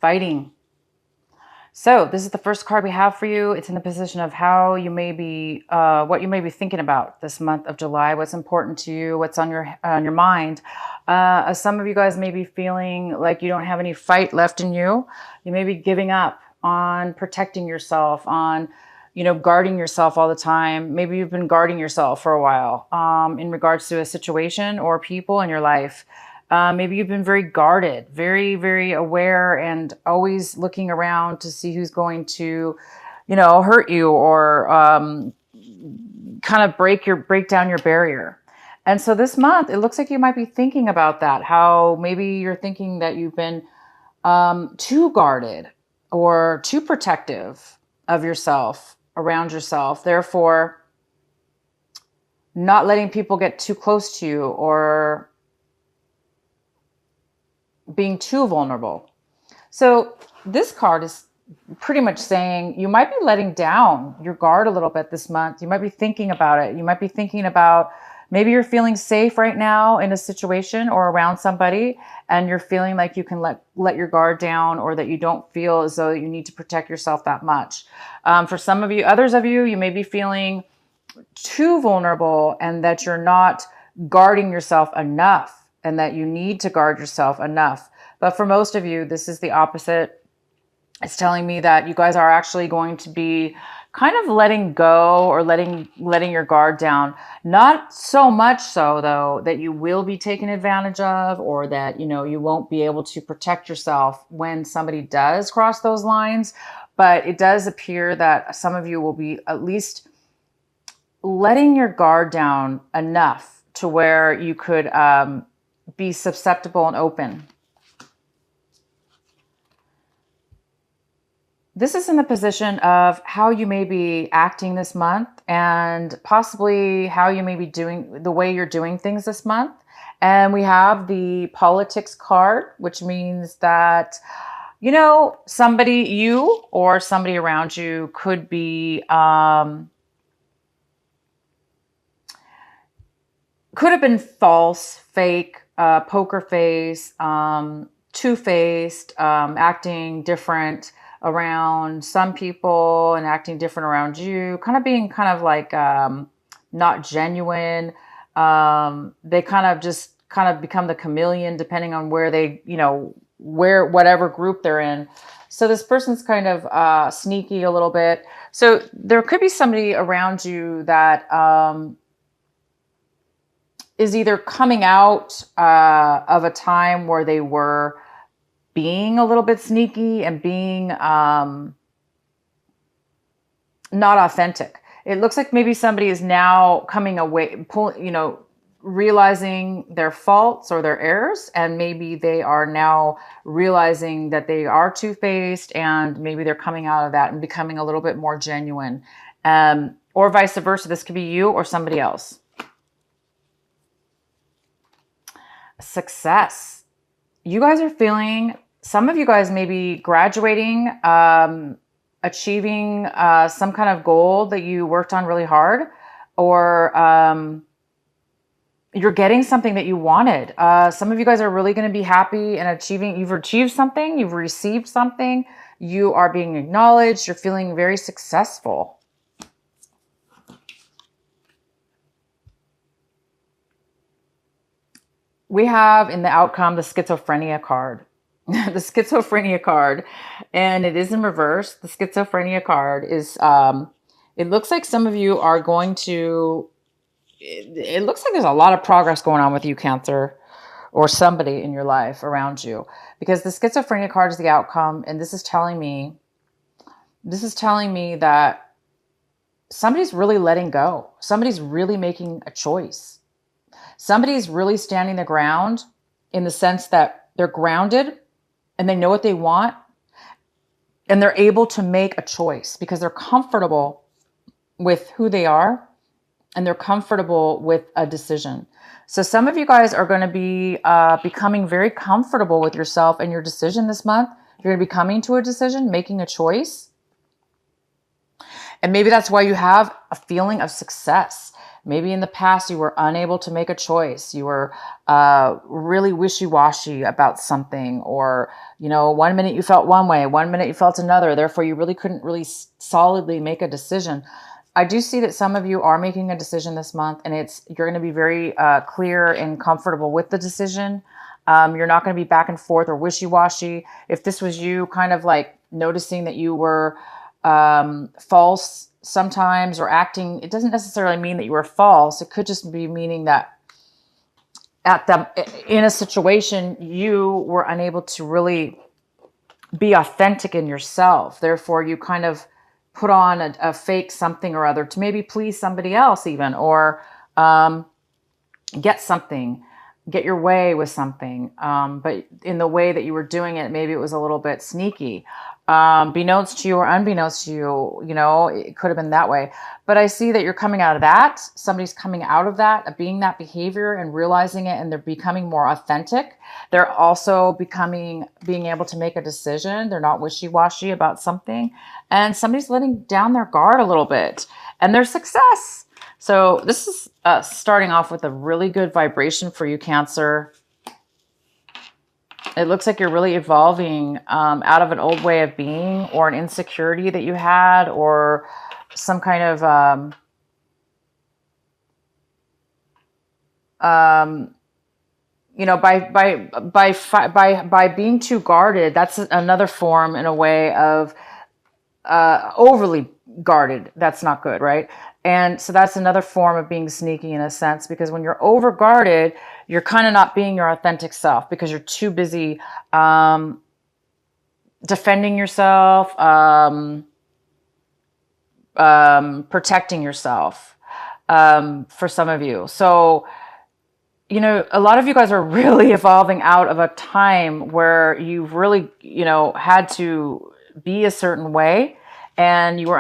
fighting. So this is the first card we have for you. It's in the position of how you may be, what you may be thinking about this month of July, what's important to you, what's on your mind. Some of you guys may be feeling like you don't have any fight left in you. You may be giving up on protecting yourself, on, guarding yourself all the time. Maybe you've been guarding yourself for a while in regards to a situation or people in your life. Maybe you've been very guarded, very, very aware, and always looking around to see who's going to, hurt you or kind of break down your barrier. And so this month, it looks like you might be thinking about that, how maybe you're thinking that you've been too guarded or too protective of yourself, around yourself. Therefore, not letting people get too close to you or being too vulnerable. So this card is pretty much saying you might be letting down your guard a little bit this month. You might be thinking about it. You might be thinking about maybe you're feeling safe right now in a situation or around somebody, and you're feeling like you can let your guard down, or that you don't feel as though you need to protect yourself that much. For some of you, others of you, you may be feeling too vulnerable and that you're not guarding yourself enough, and that you need to guard yourself enough. But for most of you, this is the opposite. It's telling me that you guys are actually going to be kind of letting go or letting your guard down. Not so much so, though, that you will be taken advantage of, or that, you won't be able to protect yourself when somebody does cross those lines. But it does appear that some of you will be at least letting your guard down enough to where you could be susceptible and open. This is in the position of how you may be acting this month, and possibly how you may be doing the way you're doing things this month. And we have the politics card, which means that, somebody, you or somebody around you, could be could have been false, fake, poker face, two-faced, acting different around some people and acting different around you, kind of being kind of like not genuine. They kind of become the chameleon depending on where they, whatever group they're in. So this person's kind of sneaky a little bit. So there could be somebody around you that is either coming out of a time where they were being a little bit sneaky and being not authentic. It looks like maybe somebody is now coming away, realizing their faults or their errors, and maybe they are now realizing that they are two-faced, and maybe they're coming out of that and becoming a little bit more genuine, or vice versa. This could be you or somebody else. Success. You guys are feeling, some of you guys may be graduating, achieving some kind of goal that you worked on really hard, or you're getting something that you wanted. Some of you guys are really going to be happy and achieving. You've achieved something, you've received something, you are being acknowledged, you're feeling very successful. We have in the outcome the schizophrenia card. The schizophrenia card, and it is in reverse. The schizophrenia card is, it looks like some of you are going to, it looks like there's a lot of progress going on with you, Cancer, or somebody in your life around you, because the schizophrenia card is the outcome. And this is telling me that somebody's really letting go. Somebody's really making a choice. Somebody's really standing the ground, in the sense that they're grounded and they know what they want, and they're able to make a choice because they're comfortable with who they are, and they're comfortable with a decision. So some of you guys are going to be becoming very comfortable with yourself and your decision this month. You're going to be coming to a decision, making a choice. And maybe that's why you have a feeling of success. Maybe in the past you were unable to make a choice. You were really wishy-washy about something, or, you know, one minute you felt one way, one minute you felt another. Therefore, you really couldn't really solidly make a decision. I do see that some of you are making a decision this month, and you're going to be very clear and comfortable with the decision. You're not going to be back and forth or wishy-washy. If this was you kind of like noticing that you were false sometimes or acting, it doesn't necessarily mean that you were false. It could just be meaning that in a situation, you were unable to really be authentic in yourself. Therefore, you kind of put on a fake something or other to maybe please somebody else even, or get something, get your way with something. But in the way that you were doing it, maybe it was a little bit sneaky. Beknownst to you or unbeknownst to you, you know, it could have been that way. But I see that you're coming out of that. Somebody's coming out of that, being that behavior and realizing it, and they're becoming more authentic. They're also being able to make a decision. They're not wishy-washy about something. And somebody's letting down their guard a little bit, and their success. So this is starting off with a really good vibration for you, Cancer. It looks like you're really evolving out of an old way of being, or an insecurity that you had, or some kind of you know, by being too guarded. That's another form, in a way, of overly guarded. That's not good, right? And so that's another form of being sneaky, in a sense, because when you're over guarded, you're kind of not being your authentic self, because you're too busy defending yourself, protecting yourself, for some of you. So, you know, a lot of you guys are really evolving out of a time where you've really, you know, had to be a certain way, and you were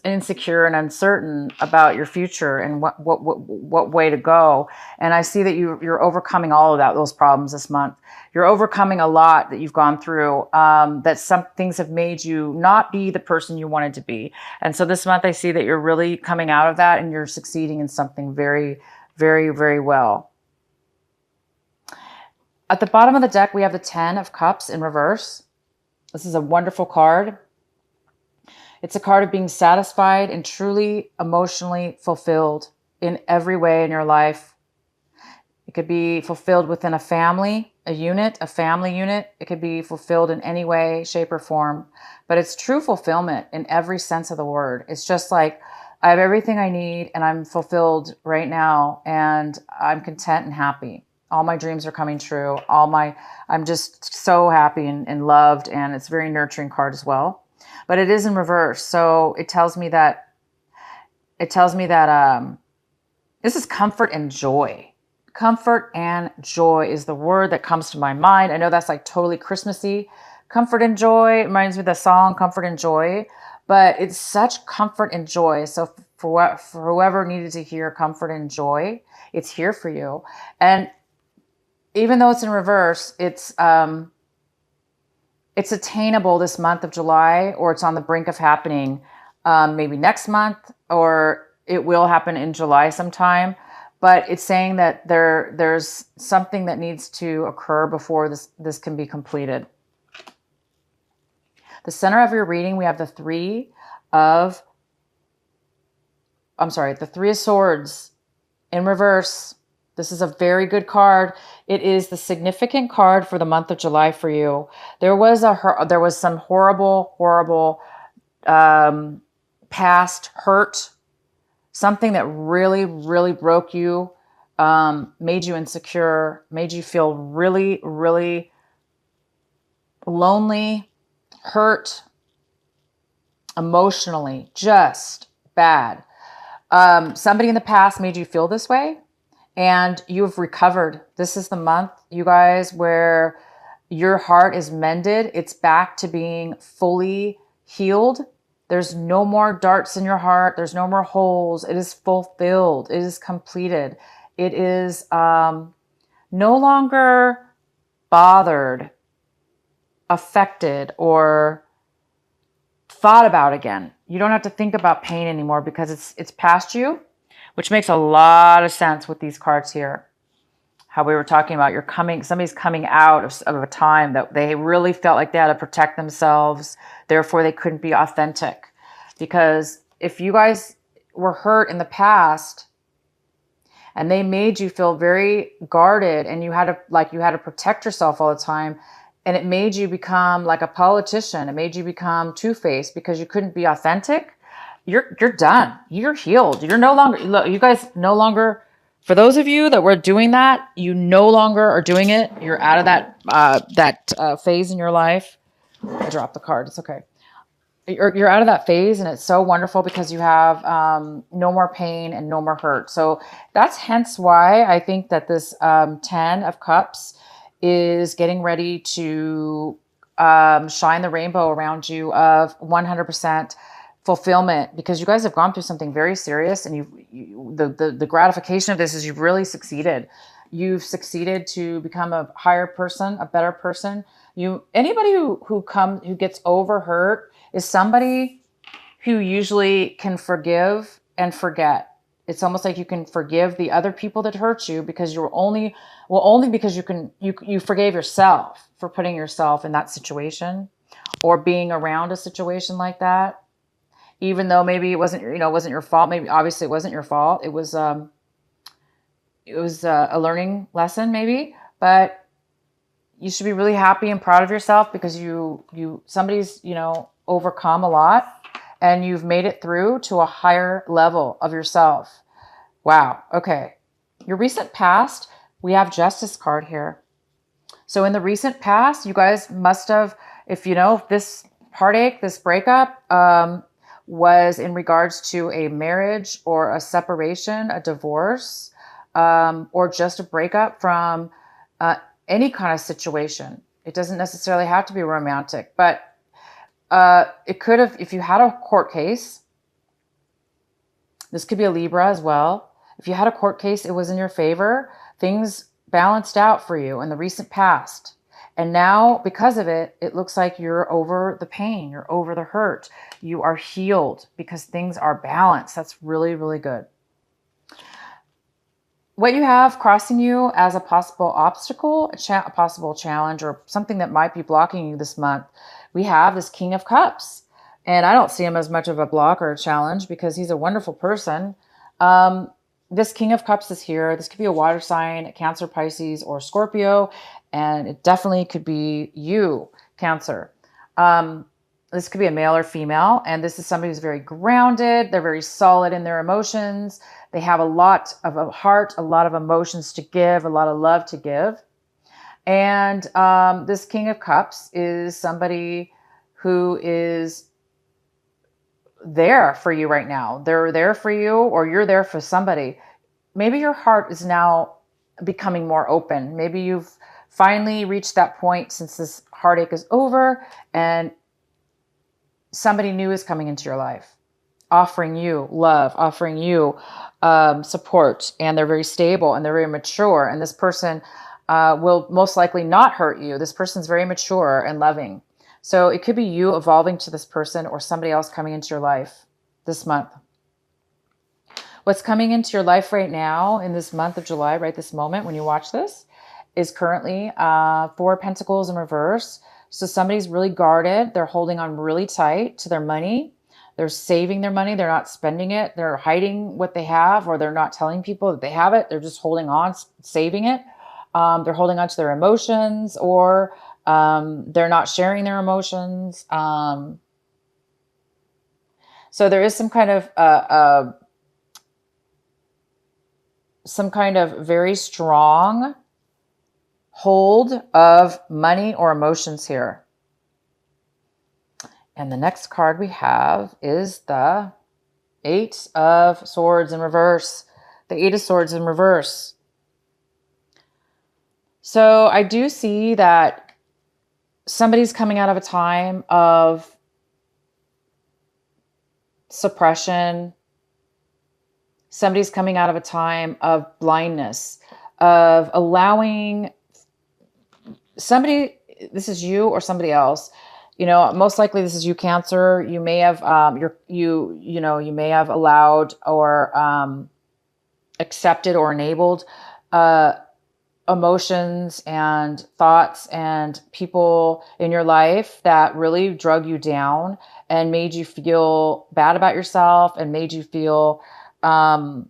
insecure and uncertain about your future and what way to go. And I see that you're overcoming all of those problems this month. You're overcoming a lot that you've gone through, that some things have made you not be the person you wanted to be. And so this month I see that you're really coming out of that, and you're succeeding in something very, very, very well. At the bottom of the deck, we have the 10 of Cups in reverse. This is a wonderful card. It's a card of being satisfied and truly emotionally fulfilled in every way in your life. It could be fulfilled within a family unit. It could be fulfilled in any way, shape, or form. But it's true fulfillment in every sense of the word. It's just like, I have everything I need, and I'm fulfilled right now, and I'm content and happy. All my dreams are coming true. I'm just so happy and loved, and it's a very nurturing card as well. But it is in reverse, so it tells me that this is comfort and joy. Comfort and joy is the word that comes to my mind. I know that's like totally Christmassy. Comfort and joy reminds me of the song Comfort and Joy, but it's such comfort and joy. So for whoever needed to hear comfort and joy, it's here for you. And even though it's in reverse, it's attainable this month of July, or it's on the brink of happening maybe next month, or it will happen in July sometime. But it's saying that there's something that needs to occur before this can be completed. The center of your reading, we have the Three of Swords in reverse. This is a very good card. It is the significant card for the month of July for you. There was some horrible past hurt, something that really, really broke you, made you insecure, made you feel really, really lonely, hurt, emotionally, just bad. Somebody in the past made you feel this way, and you have recovered. This is the month, you guys, where your heart is mended. It's back to being fully healed. There's no more darts in your heart. There's no more holes. It is fulfilled. It is completed. It is no longer bothered, affected, or thought about again. You don't have to think about pain anymore, because it's past you. which makes a lot of sense with these cards here. How we were talking about somebody's coming out of a time that they really felt like they had to protect themselves. Therefore, they couldn't be authentic. Because if you guys were hurt in the past and they made you feel very guarded and you had to protect yourself all the time, and it made you become like a politician, it made you become two-faced because you couldn't be authentic, you're done. You're healed. You're no longer, look, you guys no longer, for those of you that were doing that, you no longer are doing it. You're out of that phase in your life. I dropped the card. It's okay. You're out of that phase, and it's so wonderful because you have no more pain and no more hurt. So that's hence why I think that this 10 of Cups is getting ready to shine the rainbow around you of 100% fulfillment, because you guys have gone through something very serious, and the gratification of this is you've really succeeded. You've succeeded to become a higher person, a better person. Anybody who gets over hurt is somebody who usually can forgive and forget. It's almost like you can forgive the other people that hurt you because only because you forgave yourself for putting yourself in that situation or being around a situation like that. Even though maybe it wasn't your fault. Maybe obviously it wasn't your fault. It was a learning lesson maybe, but you should be really happy and proud of yourself because somebody's, overcome a lot and you've made it through to a higher level of yourself. Wow. Okay. Your recent past, we have Justice card here. So in the recent past, you guys must have, if this heartache, this breakup, was in regards to a marriage or a separation, a divorce, or just a breakup from any kind of situation. It doesn't necessarily have to be romantic, but it could have, if you had a court case, this could be a Libra as well. If you had a court case, it was in your favor. Things balanced out for you in the recent past. And now, because of it, it looks like you're over the pain. You're over the hurt. You are healed because things are balanced. That's really, really good. What you have crossing you as a possible obstacle, a possible challenge, or something that might be blocking you this month, we have this King of Cups. And I don't see him as much of a block or a challenge because he's a wonderful person. This King of Cups is here. This could be a water sign, a Cancer, Pisces, or Scorpio. And it definitely could be you, Cancer. This could be a male or female. And this is somebody who's very grounded. They're very solid in their emotions. They have a lot of a heart, a lot of emotions to give, a lot of love to give. And this King of Cups is somebody who is there for you right now. They're there for you, or you're there for somebody. Maybe your heart is now becoming more open. Maybe you've finally reached that point since this heartache is over and somebody new is coming into your life, offering you love, offering you support, and they're very stable and they're very mature. And this person will most likely not hurt you. This person's very mature and loving. So it could be you evolving to this person or somebody else coming into your life this month. What's coming into your life right now in this month of July, right this moment when you watch this, is currently 4 Pentacles in reverse. So somebody's really guarded. They're holding on really tight to their money. They're saving their money. They're not spending it. They're hiding what they have, or they're not telling people that they have it. They're just holding on, saving it. They're holding on to their emotions, or they're not sharing their emotions. So there is some kind of very strong hold of money or emotions here. And the next card we have is the 8 of Swords in reverse. The 8 of Swords in reverse. So I do see that somebody's coming out of a time of suppression. Somebody's coming out of a time of blindness, of allowing somebody, this is you or somebody else, most likely this is you, Cancer. You may have, you may have allowed or accepted or enabled uh, emotions and thoughts and people in your life that really drug you down and made you feel bad about yourself and made you feel um,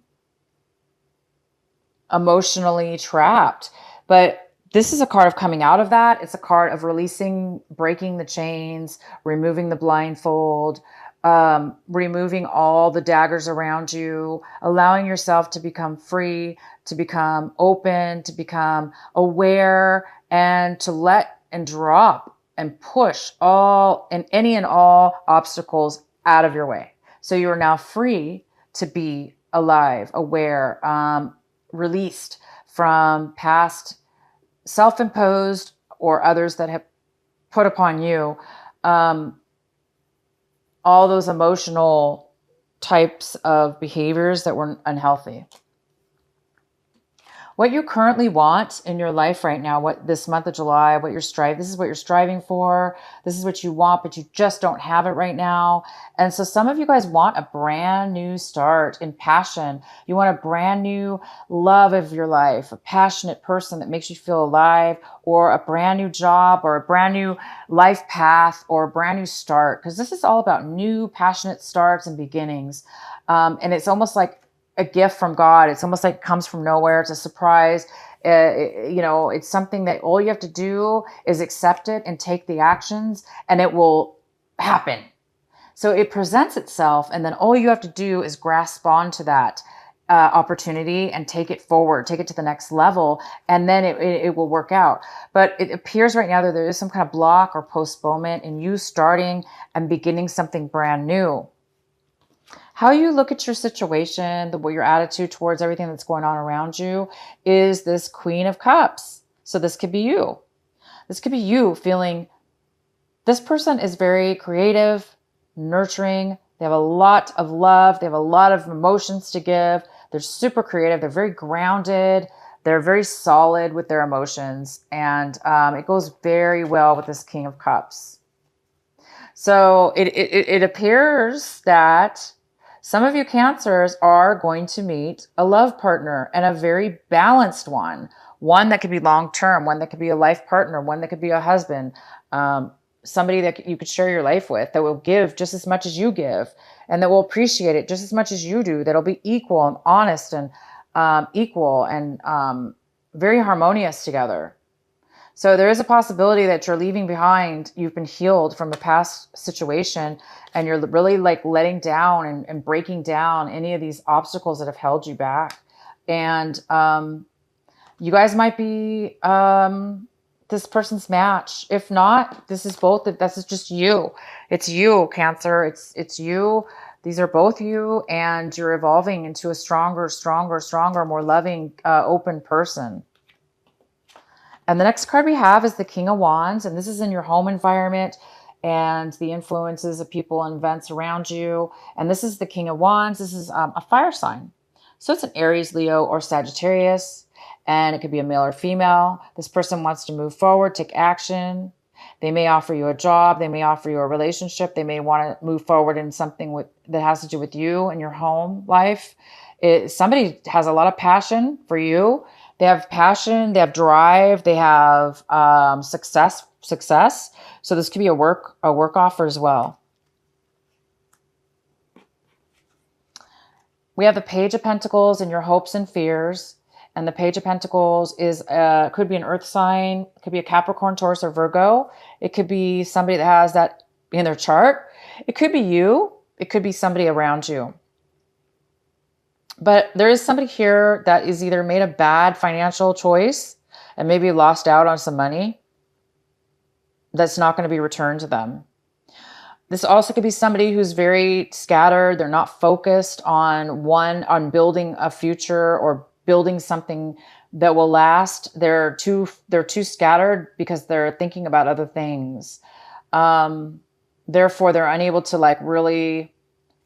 emotionally trapped. But this is a card of coming out of that. It's a card of releasing, breaking the chains, removing the blindfold, removing all the daggers around you, allowing yourself to become free, to become open, to become aware, and to let and drop and push all and any and all obstacles out of your way. So you are now free to be alive, aware, released from past self-imposed or others that have put upon you, um, all those emotional types of behaviors that were unhealthy. What you currently want in your life right now, what this month of July, this is what you're striving for. This is what you want, but you just don't have it right now. And so some of you guys want a brand new start in passion. You want a brand new love of your life, a passionate person that makes you feel alive, or a brand new job, or a brand new life path, or a brand new start. Because this is all about new, passionate starts and beginnings. And it's almost like a gift from God. It's almost like it comes from nowhere. It's a surprise. It's something that all you have to do is accept it and take the actions, and it will happen. So it presents itself, and then all you have to do is grasp onto that opportunity and take it forward, take it to the next level, and then it will work out. But it appears right now that there is some kind of block or postponement in you starting and beginning something brand new. How you look at your situation, your attitude towards everything that's going on around you is this Queen of Cups. So this could be you. This could be you feeling this person is very creative, nurturing. They have a lot of love. They have a lot of emotions to give. They're super creative. They're very grounded. They're very solid with their emotions. And it goes very well with this King of Cups. So it appears that some of you Cancers are going to meet a love partner, and a very balanced one that could be long-term, one that could be a life partner, one that could be a husband, somebody that you could share your life with, that will give just as much as you give, and that will appreciate it just as much as you do, that'll be equal and honest and equal and very harmonious together. So there is a possibility that you're leaving behind, you've been healed from a past situation, and you're really like letting down and breaking down any of these obstacles that have held you back. And you guys might be this person's match. If not, this is just you. It's you, Cancer. It's you. These are both you, and you're evolving into a stronger, more loving, open person. And the next card we have is the King of Wands, and this is in your home environment and the influences of people and events around you. And this is the King of Wands. This is a fire sign. So it's an Aries, Leo, or Sagittarius, and it could be a male or female. This person wants to move forward, take action. They may offer you a job. They may offer you a relationship. They may want to move forward in something that has to do with you and your home life. Somebody has a lot of passion for you. They have passion, they have drive, they have success. So this could be a work offer as well. We have the Page of Pentacles and your hopes and fears. And the Page of Pentacles could be an earth sign, it could be a Capricorn, Taurus, or Virgo. It could be somebody that has that in their chart. It could be you. It could be somebody around you. But there is somebody here that is either made a bad financial choice and maybe lost out on some money that's not going to be returned to them. This also could be somebody who's very scattered. They're not focused on building a future or building something that will last. They're too scattered because they're thinking about other things. Therefore, they're unable to really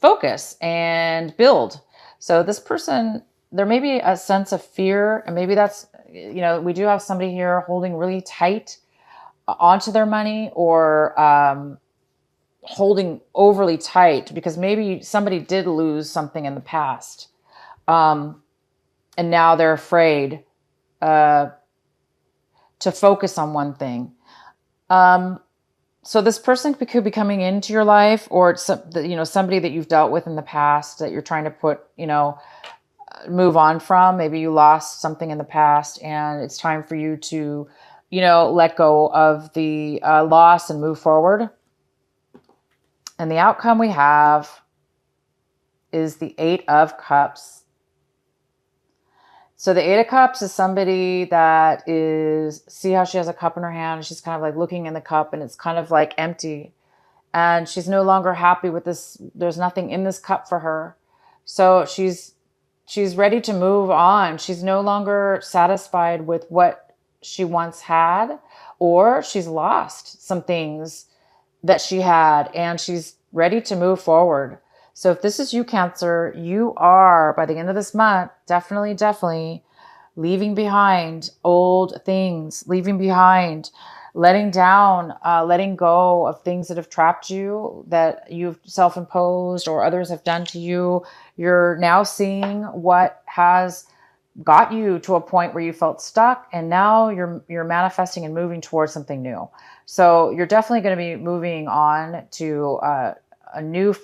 focus and build. So this person, there may be a sense of fear, and maybe that's, we do have somebody here holding really tight onto their money, or holding overly tight because maybe somebody did lose something in the past. And now they're afraid uh, to focus on one thing. So this person could be coming into your life, or it's somebody that you've dealt with in the past that you're trying to move on from. Maybe you lost something in the past and it's time for you to, let go of the loss and move forward. And the outcome we have is the Eight of Cups. So the Eight of Cups is somebody that see how she has a cup in her hand, and she's kind of like looking in the cup and it's kind of like empty. And she's no longer happy with this. There's nothing in this cup for her. So she's ready to move on. She's no longer satisfied with what she once had, or she's lost some things that she had and she's ready to move forward. So if this is you, Cancer, you are, by the end of this month, definitely leaving behind old things, leaving behind, letting down, letting go of things that have trapped you, that you've self-imposed or others have done to you. You're now seeing what has got you to a point where you felt stuck, and now you're manifesting and moving towards something new. So you're definitely going to be moving on to a new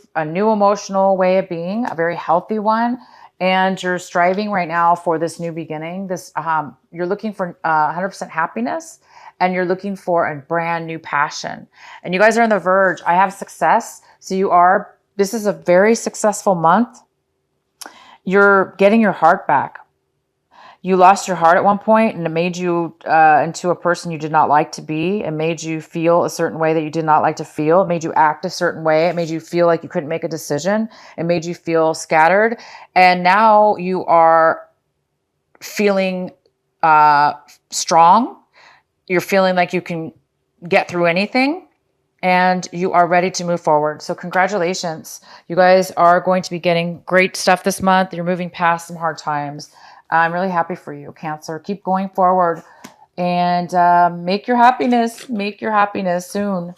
emotional way of being, a very healthy one. And you're striving right now for this new beginning. You're looking for 100% happiness, and you're looking for a brand new passion. And you guys are on the verge. I have success. So this is a very successful month. You're getting your heart back. You lost your heart at one point, and it made you into a person you did not like to be. It made you feel a certain way that you did not like to feel. It made you act a certain way. It made you feel like you couldn't make a decision. It made you feel scattered. And now you are feeling strong. You're feeling like you can get through anything, and you are ready to move forward. So congratulations. You guys are going to be getting great stuff this month. You're moving past some hard times. I'm really happy for you, Cancer. Keep going forward and make your happiness soon.